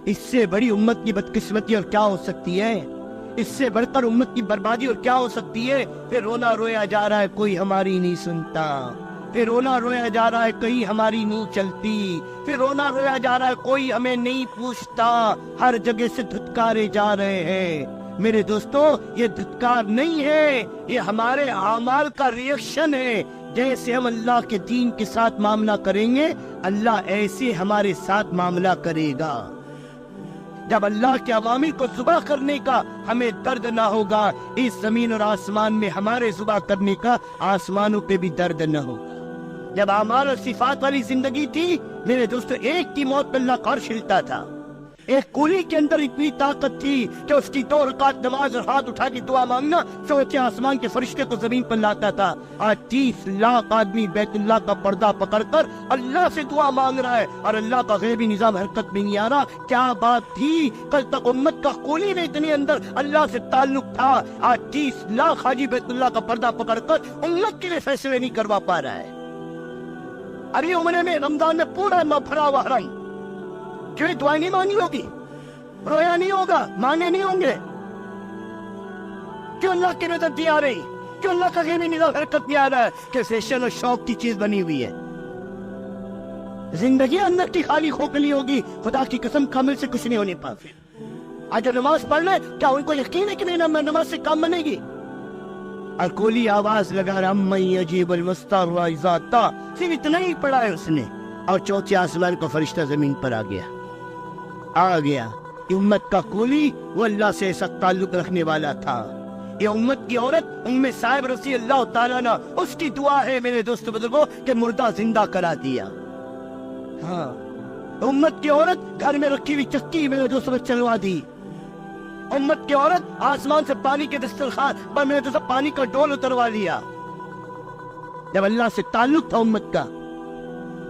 اس سے بڑی امت کی بدقسمتی اور کیا ہو سکتی ہے؟ اس سے بڑھ کر امت کی بربادی اور کیا ہو سکتی ہے؟ پھر رونا رویا جا رہا ہے کوئی ہماری نہیں سنتا، پھر رونا رویا جا رہا ہے کہیں ہماری نہیں چلتی، پھر رونا رویا جا رہا ہے کوئی ہمیں نہیں پوچھتا، ہر جگہ سے دھتکارے جا رہے ہیں۔ میرے دوستو، یہ دھتکار نہیں ہے، یہ ہمارے اعمال کا ریئیکشن ہے۔ جیسے ہم اللہ کے دین کے ساتھ معاملہ کریں گے، اللہ ایسے ہمارے ساتھ معاملہ کرے گا۔ جب اللہ کے عوامل کو ذبح کرنے کا ہمیں درد نہ ہوگا، اس زمین اور آسمان میں ہمارے ذبح کرنے کا آسمانوں پہ بھی درد نہ ہوگا۔ جب اعمال اور صفات والی زندگی تھی میرے دوستو، ایک کی موت پہ اللہ کا عرش ہلتا تھا۔ ایک کولی کے اندر اتنی طاقت تھی کہ اس کی 2 رکعت نماز اور ہاتھ اٹھا کے دعا مانگنا سوچے آسمان کے فرشتے کو زمین پر لاتا تھا۔ آج 30 لاکھ آدمی بیت اللہ کا پردہ پکڑ کر اللہ سے دعا مانگ رہا ہے اور اللہ کا غیبی نظام حرکت میں نہیں آ رہا۔ کیا بات تھی؟ کل تک امت کا کولی میں اتنے اندر اللہ سے تعلق تھا، آج 30 لاکھ حاجی بیت اللہ کا پردہ پکڑ کر امت کے لیے فیصلے نہیں کروا پا رہا ہے۔ ابھی عمرے میں رمضان میں پورا بھرا ہوا حرم، کیوں دعائیں نہیں مانگی ہوگی؟ رویا نہیں ہوگا؟ مانے نہیں ہوں گے؟ کیوں اللہ کی نظر دی آ رہی؟ کیوں اللہ کا غیبی نظام حرکت نہیں آ رہا ہے؟ کہ فیشن اور شوق کی چیز بنی ہوئی ہے۔ زندگی اندر کی خالی کھوکھلی ہوگی، خدا کی قسم کامل سے کچھ نہیں ہونے پا۔ پھر آج نماز پڑھ لیں، کیا ان کو یقین ہے کہ میری نماز سے کام بنے گی؟ اور کولی آواز لگا رہا امن یجیب المضطر اذا دعا، صرف اتنا ہی پڑھا ہے اس نے، اور چوتھے آسمان کا فرشتہ زمین پر آ گیا۔ یہ امت کا کولی وہ اللہ سے ایسا تعلق رکھنے والا تھا۔ یہ امت کی عورت ام صاحب رضی اللہ تعالیٰ عنہ، اس کی دعا ہے میرے دوست بزرگوں کہ مردہ زندہ کرا دیا۔ ہاں، امت کی عورت گھر میں رکھی ہوئی چکی میرے دوست چلوا دی۔ امت کی عورت آسمان سے پانی کے دسترخوان پر میرے دوست پانی کا ڈول اتروا لیا۔ جب اللہ سے تعلق تھا امت کا،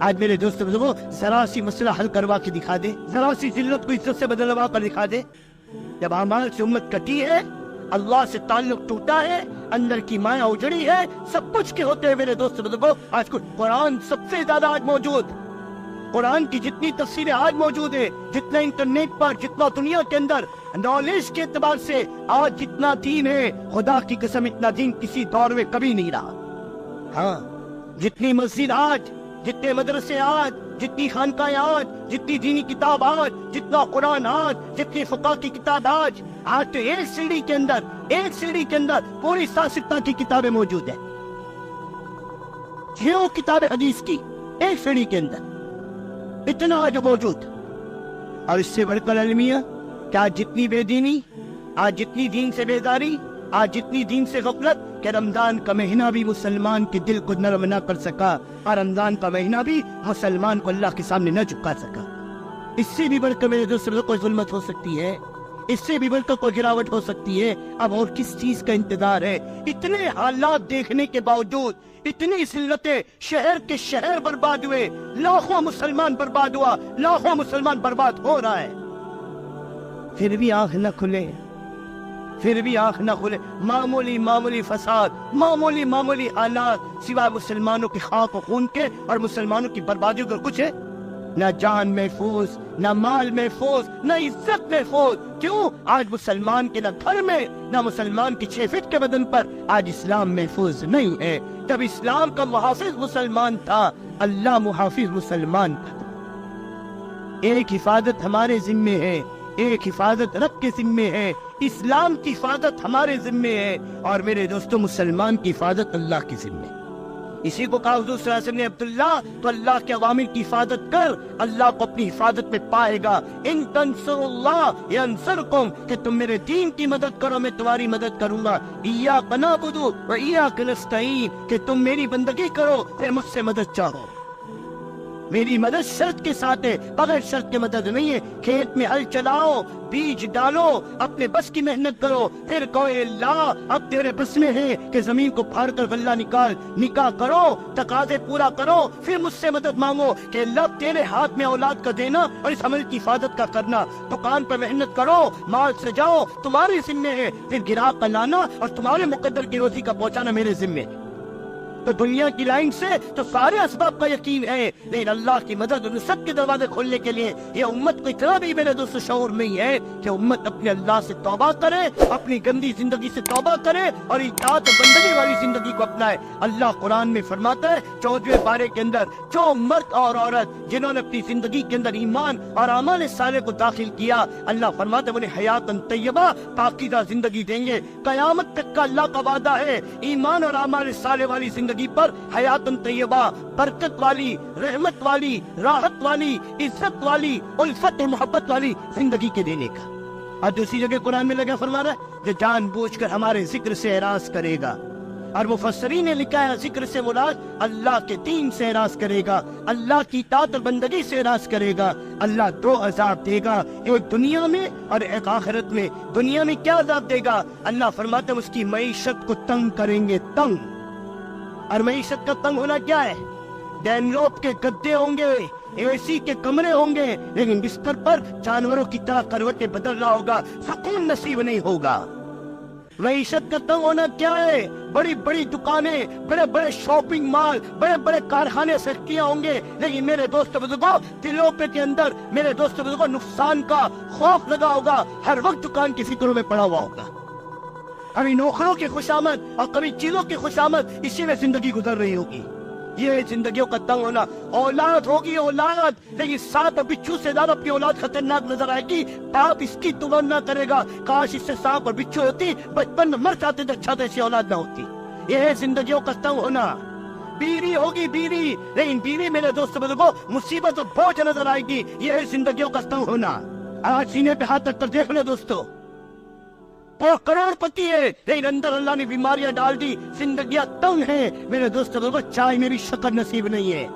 آج میرے دوست بزرگوں ذرا سی مسئلہ حل کروا کے دکھا دے، ذرا سی ذلت کو عزت سے بدلوا کر دکھا دے۔ جب اعمال سے امت کٹی ہے، اللہ سے تعلق ٹوٹا ہے، اندر کی مایا اجڑی ہے، سب کچھ کے ہوتے ہیں میرے دوست بزرگوں، آج کچھ قرآن سب سے زیادہ آج موجود، قرآن کی جتنی تفسیریں آج موجود ہیں، جتنا انٹرنیٹ پر، جتنا دنیا کے اندر نالج کے اعتبار سے آج جتنا دین ہے، خدا کی قسم اتنا دین کسی دور میں کبھی نہیں رہا۔ ہاں، جتنی مسجد آج، جتنے مدرسے آج، جتنی خانقاہیں آج، جتنی دینی کتاب آج، جتنا قرآن آج، جتنی فقہ کی کتاب آج تو ایک سیڑھی کے اندر پوری 7 کی کتابیں موجود ہیں، 6 کتاب حدیث کی ایک سیڑھی کے اندر، اتنا آج موجود۔ اور اس سے بڑھ کر المیہ کہ آج جتنی بے دینی، آج جتنی دین سے بیداری، آج جتنی دین سے غفلت، کہ رمضان کا مہینہ بھی مسلمان کے دل کو نرم نہ کر سکا، اور رمضان کا مہینہ بھی مسلمان کو اللہ کے سامنے نہ جھکا سکا۔ اس سے بھی بڑھ کر میرے دوستوں کوئی ظلمت ہو سکتی ہے، اس سے بھی بڑھ کر کوئی گراوٹ ہو سکتی ہے۔ اب اور کس چیز کا انتظار ہے؟ اتنے حالات دیکھنے کے باوجود، اتنی ذلتیں، شہر کے شہر برباد ہوئے، لاکھوں مسلمان برباد ہوا، لاکھوں مسلمان برباد ہو رہا ہے، پھر بھی آنکھ نہ کھلے، معمولی فساد، معمولی حالات، سوائے مسلمانوں کی خاک و خون کے اور مسلمانوں کی بربادیوں کا کچھ ہے؟ نہ جان محفوظ، نہ مال محفوظ، نہ عزت محفوظ۔ کیوں؟ آج مسلمان کے نہ گھر میں، نہ مسلمان کی 6 فٹ کے بدن پر آج اسلام محفوظ نہیں ہے۔ جب اسلام کا محافظ مسلمان تھا، اللہ محافظ مسلمان تھا۔ ایک حفاظت ہمارے ذمے ہے، ایک حفاظت رب کے ذمے ہے، اسلام کی حفاظت ہمارے ذمے ہے، اور میرے دوستوں مسلمان کی حفاظت اللہ کے ذمے۔ اسی کو کہا حضور صلی اللہ علیہ وسلم نے، عبداللہ تو اللہ کے عوامل کی حفاظت کر، اللہ کو اپنی حفاظت میں پائے گا۔ ان تنصروا اللہ ینصرکم، کہ تم میرے دین کی مدد کرو میں تمہاری مدد کروں گا۔ ایاک نعبد و ایاک نستعین، کہ تم میری بندگی کرو پھر مجھ سے مدد چاہو۔ میری مدد شرط کے ساتھ ہے، بغیر شرط کے مدد نہیں ہے۔ کھیت میں ہل چلاؤ، بیج ڈالو، اپنے بس کی محنت کرو، پھر کہو اے اللہ اب تیرے بس میں ہے کہ زمین کو پھاڑ کر غلہ نکال، نکاح کرو، تقاضے پورا کرو، پھر مجھ سے مدد مانگو کہ اللہ تیرے ہاتھ میں اولاد کا دینا اور اس عمل کی حفاظت کا کرنا۔ دکان پر محنت کرو، مال سجاؤ، تمہارے ذمے ہے، پھر گراہک کا لانا اور تمہارے مقدر کی روزی کا پہنچانا میرے ذمے ہے۔ تو دنیا کی لائن سے تو سارے اسباب کا یقین ہے، لیکن اللہ کی مدد ان سب کے دروازے کھولنے کے لیے یہ امت کو اتنا بھی میرے دوست شعور نہیں ہے کہ امت اپنے اللہ سے توبہ کرے، اپنی گندی زندگی سے توبہ کرے اور اطاعت بندگی والی زندگی کو اپنائے۔ اللہ قرآن میں فرماتا ہے 14ویں پارے کے اندر، جو مرد اور عورت جنہوں نے اپنی زندگی کے اندر ایمان اور اعمال صالح کو داخل کیا، اللہ فرماتا ہے انہیں حیات طیبہ پاکیزہ زندگی دیں گے۔ قیامت تک کا اللہ کا وعدہ ہے ایمان اور اعمال صالح والی زندگی پر حیات طیبہ، برکت والی، رحمت والی، راحت والی، عزت والی، الفت محبت والی زندگی کے دینے کا۔ اور دوسری جگہ قرآن میں لگا فرما رہا ہے جو جان بوجھ کر ہمارے ذکر سے اعراض کرے گا، اور مفسرین نے لکھا ہے ذکر سے مراد اللہ کے دین سے اعراض کرے گا، اللہ کی اطاعت اور بندگی سے اعراض کرے گا، اللہ دو عذاب دے گا، ایک دنیا میں اور ایک آخرت میں۔ دنیا میں کیا عذاب دے گا؟ اللہ فرماتے ہیں اس کی معیشت کو تنگ کریں گے، تنگ۔ اور معیشت کا تنگ ہونا کیا ہے؟ ڈینلوپ کے گدے ہوں گے، اے سی کے کمرے ہوں گے، لیکن بستر پر جانوروں کی طرح کروٹیں بدل رہا ہوگا، سکون نصیب نہیں ہوگا۔ معیشت کا تنگ ہونا کیا ہے؟ بڑی بڑی دکانیں، بڑے بڑے شاپنگ مال، بڑے بڑے کارخانے، فیکٹریاں ہوں گے، لیکن میرے دوست بزرگوں دلوں پہ کے اندر میرے دوست بزرگوں نقصان کا خوف لگا ہوگا، ہر وقت دکان کی فکروں میں پڑا ہوا ہوگا، کبھی نوکروں کی خوشامد اور کبھی چیزوں کی خوشامد، اسی میں زندگی گزر رہی ہوگی۔ یہ زندگیوں کا تنگ ہونا۔ اولاد ہوگی اولاد، لیکن سانپ اور بچھو سے زیادہ اپنی اولاد خطرناک نظر آئے گی، باپ اس کی تمنا کرے گا کاش اس سے سانپ اور بچھو ہوتی، بچپن میں مر جاتے تو اچھا تھا، ایسی اولاد نہ ہوتی۔ یہ ہے زندگیوں کا تنگ ہونا۔ بیوی ہوگی بیوی، لیکن بیوی میرے دوست بزرگوں مصیبت اور بوجھ نظر آئے گی، یہ ہے زندگیوں کا تنگ ہونا۔ آج سینے پہ ہاتھ رکھ کر دیکھ لے دوستو، وہ کروڑ پتی ہے لیکن اندر اللہ نے بیماریاں ڈال دی، زندگیاں تنگ ہیں میرے دوست بزرگوں، چائے میں بھی شکر نصیب نہیں ہے،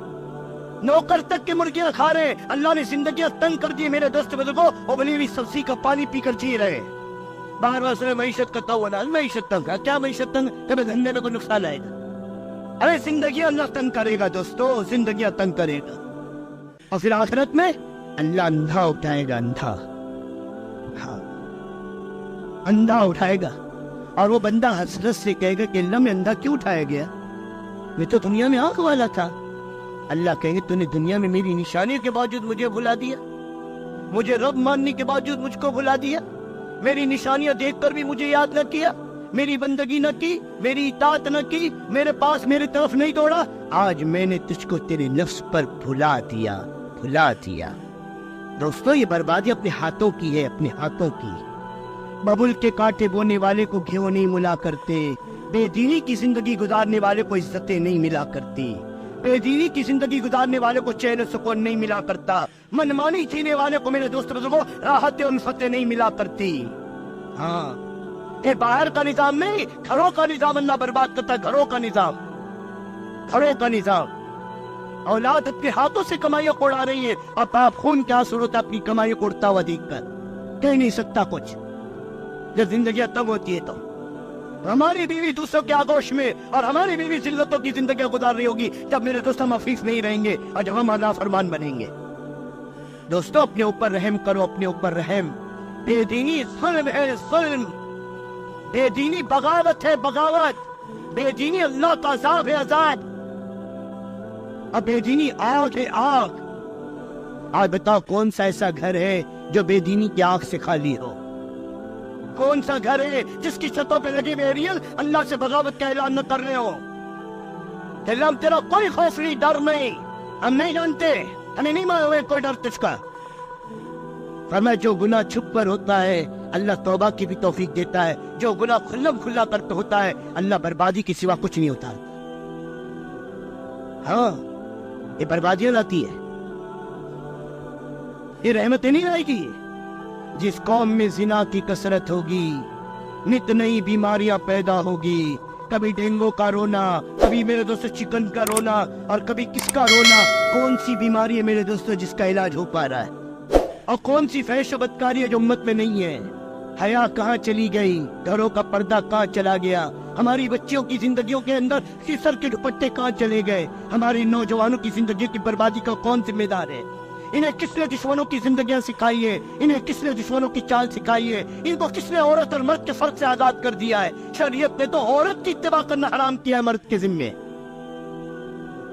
نوکر تک کے مرغیاں کھا رہے، اللہ نے زندگیاں تنگ کر دی میرے دوست بزرگوں، ابلی ہوئی سبزی کا پانی پی کر جی رہے۔ بار بار سے معیشت کا تنگ ہونا، معیشت تنگ ہے کیا؟ معیشت تنگ کبھی دھندے میں کوئی نقصان آئے گا؟ ارے زندگیاں اللہ تنگ کرے گا دوستو، زندگیاں تنگ کرے گا، اور پھر آخرت میں اللہ اندھا اٹھائے گا، اندھا، ہاں اندھا اٹھائے گا، اور وہ بندہ حسرت سے کہے گا کہ اللہ میں اندھا کیوں اٹھایا گیا؟ میں تو دنیا میں آنکھ والا تھا۔ اللہ کہیں گے تو نے دنیا میں میری نشانیوں کے باوجود مجھے بھلا دیا، مجھے رب ماننے کے باوجود مجھ کو بھلا دیا، میری نشانیاں دیکھ کر بھی مجھے یاد نہ کیا، میری بندگی نہ کی، میری اطاعت نہ کی، میرے پاس میری طرف نہیں دوڑا، آج میں نے تجھ کو تیرے نفس پر بھلا دیا، بھلا دیا۔ دوستو یہ بربادی اپنے ہاتھوں کی ہے، اپنے ہاتھوں کی۔ ببل کے کانٹے بونے والے کو گھیو نہیں ملا کرتے، بے دینی کی زندگی گزارنے والے کو عزتیں نہیں ملا کرتی، بے دینی کی زندگی گزارنے والے کو چین و سکون نہیں ملا کرتا، منمانی جینے والے کو میرے دوست بزرگوں راحت و الفتیں نہیں ملا کرتی۔ ہاں یہ باہر کا نظام نہیں، گھروں کا نظام اللہ برباد کرتا ہے، گھروں کا نظام، گھروں کا نظام۔ اولاد اپنے ہاتھوں سے کمائیاں کوڑا رہی ہے، اور باپ خون کیا صورت ہے اپنی کمائیاں کوڑتا ہوا دیکھ کر، کہہ نہیں سکتا کچھ۔ جب زندگیاں تنگ ہوتی ہے تو ہماری بیوی دوسروں کے آغوش میں اور ہماری بیوی ذلتوں کی زندگیاں گزار رہی ہوگی، جب میرے دوست ہم عفیف نہیں رہیں گے اور جب ہم نافرمان بنیں گے۔ دوستو اپنے اوپر رحم کرو، اپنے اوپر رحم۔ بے دینی ظلم ہے، ظلم، بے دینی بغاوت ہے، بغاوت، بے دینی اللہ کا عذاب ہے، عذاب، اور بے دینی آگ ہے، آگ۔ آج بتاؤ کون سا ایسا گھر ہے جو بے دینی کی آگ سے خالی ہو؟ کون سا گھر ہے جس کی چھتوں پہ لگے ہوئے ایریل اللہ سے بغاوت کا اعلان نہ کر رہے ہو؟ کہ اللہ تیرا کوئی خوف نہیں، ڈر نہیں، ہم نہیں جانتے، ہمیں نہیں معلوم ہے کوئی ڈر تجھ کا۔ فرمایا جو گناہ چھپ کر ہوتا ہے اللہ توبہ کی بھی توفیق دیتا ہے، جو گناہ کھلم کھلا کر کے ہوتا ہے اللہ بربادی کے سوا کچھ نہیں ہوتا۔ ہاں یہ بربادیاں لاتی ہے، یہ رحمتیں نہیں لائے گی۔ جس قوم میں زنا کی کثرت ہوگی نت نئی بیماریاں پیدا ہوگی، کبھی ڈینگو کا رونا، کبھی میرے دوست چکن کا رونا، اور کبھی کس کا رونا۔ کون سی بیماری ہے میرے دوستو جس کا علاج ہو پا رہا ہے؟ اور کون سی فحش و بدکاری ہے جو امت میں نہیں ہے؟ حیا کہاں چلی گئی؟ گھروں کا پردہ کہاں چلا گیا؟ ہماری بچیوں کی زندگیوں کے اندر خسر کے دوپٹے کہاں چلے گئے؟ ہماری نوجوانوں کی زندگی کی بربادی کا کون ذمہ دار ہے؟ انہیں کس نے دشمنوں کی زندگیاں سکھائی ہے؟ انہیں کس نے دشمنوں کی چال سکھائی ہے؟ ان کو کس نے عورت اور مرد کے فرق سے آزاد کر دیا ہے؟ شریعت نے تو عورت کی اتباع کرنا حرام کیا ہے مرد کے ذمے،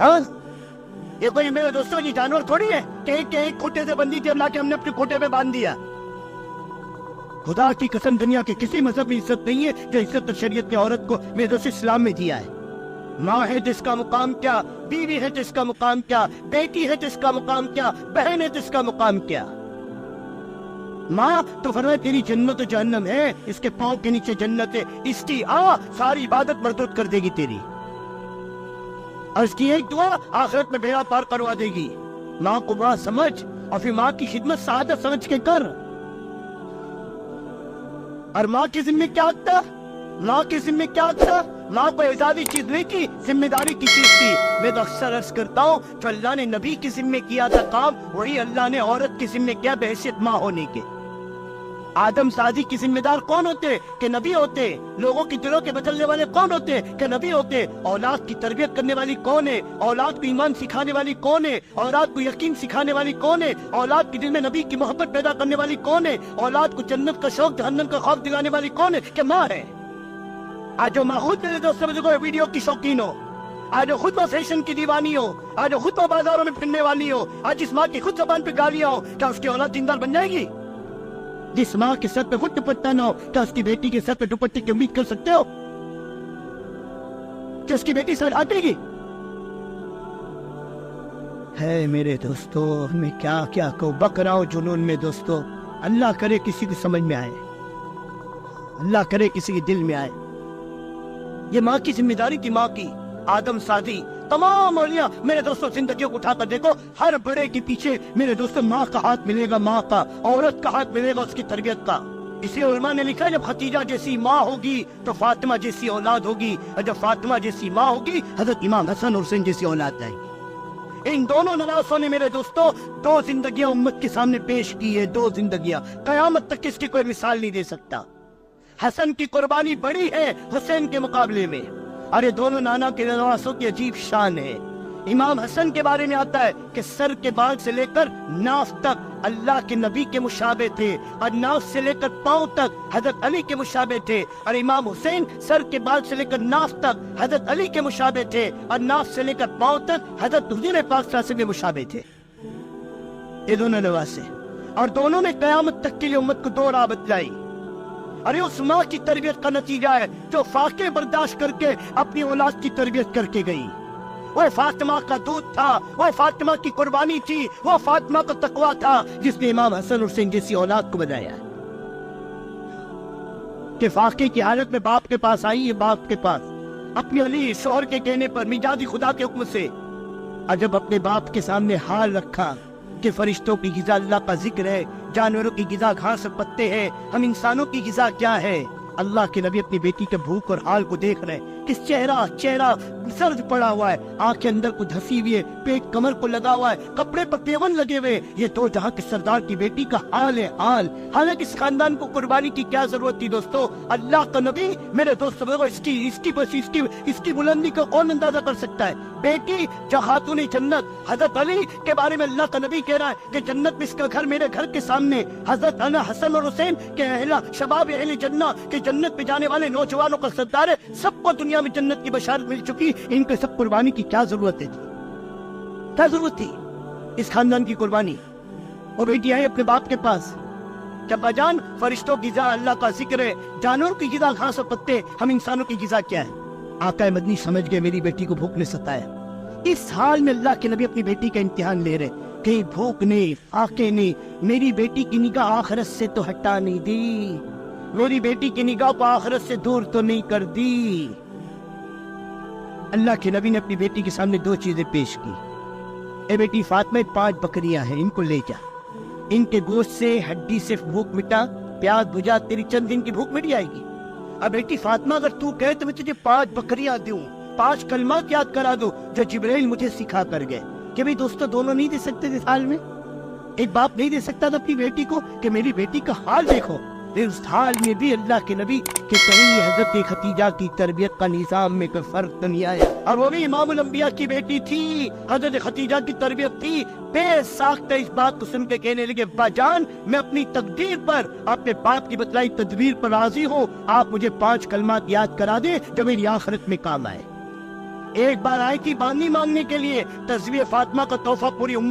ہاں یہ کوئی میرے دوستوں کی جانور تھوڑی ہے کہ ایک کھوٹے سے بندی تھی اللہ کے ہم نے اپنے کھوٹے پہ باندھ دیا. خدا کی قسم دنیا کے کسی مذہب میں عزت نہیں ہے جو عزت شریعت نے عورت کو میرے دوست اسلام میں دیا ہے. ماں ہے جس کا مقام کیا, بیوی ہے جس کا مقام کیا, بیٹی ہے جس کا مقام کیا, بہن ہے جس کا مقام کیا. ماں تو فرمایا تیری جنت و جہنم ہے, اس کے پاؤں کے نیچے جنت ہے, اس کی ساری عبادت مردود کر دے گی تیری, اور اس کی ایک دعا آخرت میں بیڑا پار کروا دے گی. ماں کو ماں سمجھ اور پھر ماں کی خدمت سعادت سمجھ کے کر. اور ماں کے ذمہ کیا تھا, ماں کے ذمہ کیا تھا؟ ماں کو اعزازی چیز نہیں تھی, ذمہ داری کی چیز تھی. میں تو اکثر عرض کرتا ہوں جو اللہ نے نبی کے ذمہ کیا تھا کام, وہی اللہ نے عورت کے ذمہ کیا بحیثیت ماں ہونے کے. آدم سازی کی ذمہ دار کون ہوتے کہ نبی ہوتے. لوگوں کی دلوں کے بدلنے والے کون ہوتے کہ نبی ہوتے. اولاد کی تربیت کرنے والی کون ہے, اولاد کو ایمان سکھانے والی کون ہے, اولاد کو یقین سکھانے والی کون ہے, اولاد کے دل میں نبی کی محبت پیدا کرنے والی کون ہے, اولاد کو جنت کا شوق جہنم کا خوف دلانے والی کون ہے کہ ماں ہے. آج جو ماں خود میرے دوست سمجھو ویڈیو کی شوقین ہو, آج خود وہ فیشن کی دیوانی ہو, آج خود وہ بازاروں میں پھرنے والی ہو, آج اس ماں کی خود زبان پہ گالیاں ہو, کیا اس کی اولاد دیندار بن جائے گی؟ جس ماں کے سر پہ خود دوپٹہ نہ ہو, کیا اس کی بیٹی کے سر پہ دوپٹے کی امید کر سکتے ہو کہ اس کی بیٹی سر آٹے گی؟ ہے میرے دوستو, میں کیا کیا کہوں, بک رہا ہوں جنون میں دوستو. اللہ کرے کسی کو سمجھ میں آئے, اللہ کرے کسی کے دل میں آئے. یہ ماں کی ذمہ داری تھی, ماں کی. آدم سازی تمام اولیاء میرے دوستوں زندگیوں کو اٹھا کر دیکھو, ہر بڑے کے پیچھے میرے دوستوں ماں کا ہاتھ ملے گا, ماں کا, عورت کا ہاتھ ملے گا اس کی تربیت کا. اسی علماء نے لکھا جب خدیجہ جیسی ماں ہوگی تو فاطمہ جیسی اولاد ہوگی, اور جب فاطمہ جیسی ماں ہوگی حضرت امام حسن اور حسین جیسی اولاد آئے گی. ان دونوں نواسوں نے میرے دوستوں دو زندگیاں امت کے سامنے پیش کی ہے, دو زندگیاں, قیامت تک اس کی کوئی مثال نہیں دے سکتا. حسن کی قربانی بڑی ہے حسین کے مقابلے میں, اور یہ دونوں نانا کے نواسوں کی عجیب شان ہے. امام حسن کے بارے میں آتا ہے کہ سر کے بال سے لے کر ناف تک اللہ کے نبی کے مشابہ تھے, اور ناف سے لے کر پاؤں تک حضرت علی کے مشابہ تھے. اور امام حسین سر کے بال سے لے کر ناف تک حضرت علی کے مشابہ تھے, اور ناف سے لے کر پاؤں تک حضرت حضور پاک صلی اللہ علیہ وسلم کے مشابہ تھے. یہ دونوں نواسے, اور دونوں نے قیامت تک کے لیے امت کو دو راہ بتلائی. اور یہ اس ماں کی تربیت کا نتیجہ ہے جو فاقے برداشت کر کے اپنی اولاد کی تربیت کر کے گئی. وہ فاطمہ کا دودھ تھا, وہ فاطمہ کی قربانی تھی, وہ فاطمہ کا تقویٰ تھا جس نے امام حسن حسین جیسی اولاد کو بنایا کہ فاقے کی حالت میں باپ کے پاس آئی ہے, باپ کے پاس اپنے علی شوہر کے کہنے پر میجادی خدا کے حکم سے, اور جب اپنے باپ کے سامنے حال رکھا کہ فرشتوں کی غذا اللہ کا ذکر ہے, جانوروں کی غذا گھاس اور پتے ہیں, ہم انسانوں کی غذا کیا ہے. اللہ کے نبی اپنی بیٹی کے بھوک اور حال کو دیکھ رہے ہیں کہ چہرہ سرد پڑا ہوا ہے, آنکھیں اندر کو دھسی ہوئی ہے, پیٹ کمر کو لگا ہوا ہے, کپڑے پر تیون لگے ہوئے. یہ دو جہاں کے سردار کی بیٹی کا حال ہے حال. حالانکہ اس خاندان کو قربانی کی کیا ضرورت تھی دوستو؟ اللہ کا نبی میرے دوست اس کی بلندی کو کون اندازہ کر سکتا ہے؟ بیٹی جو خاتون جنت حضرت علی کے بارے میں اللہ کا نبی کہہ رہا ہے کہ جنت میں اس کا گھر میرے گھر کے سامنے. حضرت حسن اور حسین کے شباب اہل جنت کے جنت پہ جانے والے نوجوانوں کا سردار ہے, سب کو دنیا میں جنت کی بشارت مل چکی, ان کے سب قربانی کی کیا ضرورت ہے؟ کیا ضرورت تھی اس خاندان کی قربانی؟ اور بیٹی آئی اپنے باپ کے پاس, جب بجان فرشتوں کی غذا اللہ کا ذکر ہے, جانوروں کی غذا گھاس اور پتے, ہم انسانوں کی غذا کیا ہے؟ آقا مدنی سمجھ گئے میری بیٹی کو بھوک نے ستایا. اس حال میں اللہ کے نبی اپنی بیٹی کا امتحان لے رہے, کہیں بھوک نے, آنکھیں نے میری بیٹی کی نگاہ آخرت سے تو ہٹا نہیں دی, میری بیٹی کی نگاہ کو آخرت سے دور تو نہیں کر دی. اللہ کے نبی نے اپنی بیٹی کے سامنے دو چیزیں پیش کی. اے بیٹی فاطمہ 5 بکریاں ہیں, ان کو لے جا, ان کے گوشت سے ہڈی سے بھوک مٹا, پیاس بجھا, تیری چند دن کی بھوک مٹ جائے گی. اب بیٹی فاطمہ اگر تو کہے تو میں تجھے 5 بکریاں دوں, 5 کلمات یاد کرا دوں جو جبرائیل مجھے سکھا کر گئے. کہ بھئی دوستو دونوں نہیں دے سکتے اس حال میں, ایک باپ نہیں دے سکتا تھا اپنی بیٹی کو کہ میری بیٹی کا حال دیکھو. اس حال میں بھی اللہ کے نبی کہ کہیں حضرت خدیجہ کی تربیت کا نظام میں کوئی فرق نہیں آیا, اور وہ بھی امام الانبیاء کی بیٹی تھی, حضرت خدیجہ کی تربیت تھی. بے ساختہ اس بات کو سن کے کہنے لگے, باجان میں اپنی تقدیر پر, اپنے باپ کی بتلائی تدبیر پر راضی ہوں, آپ مجھے 5 کلمات یاد کرا دیں جو میری آخرت میں کام آئے. ایک بار آئی تھی باندھی مانگنے کے لیے، تزویج فاطمہ کا تحفہ پوری امت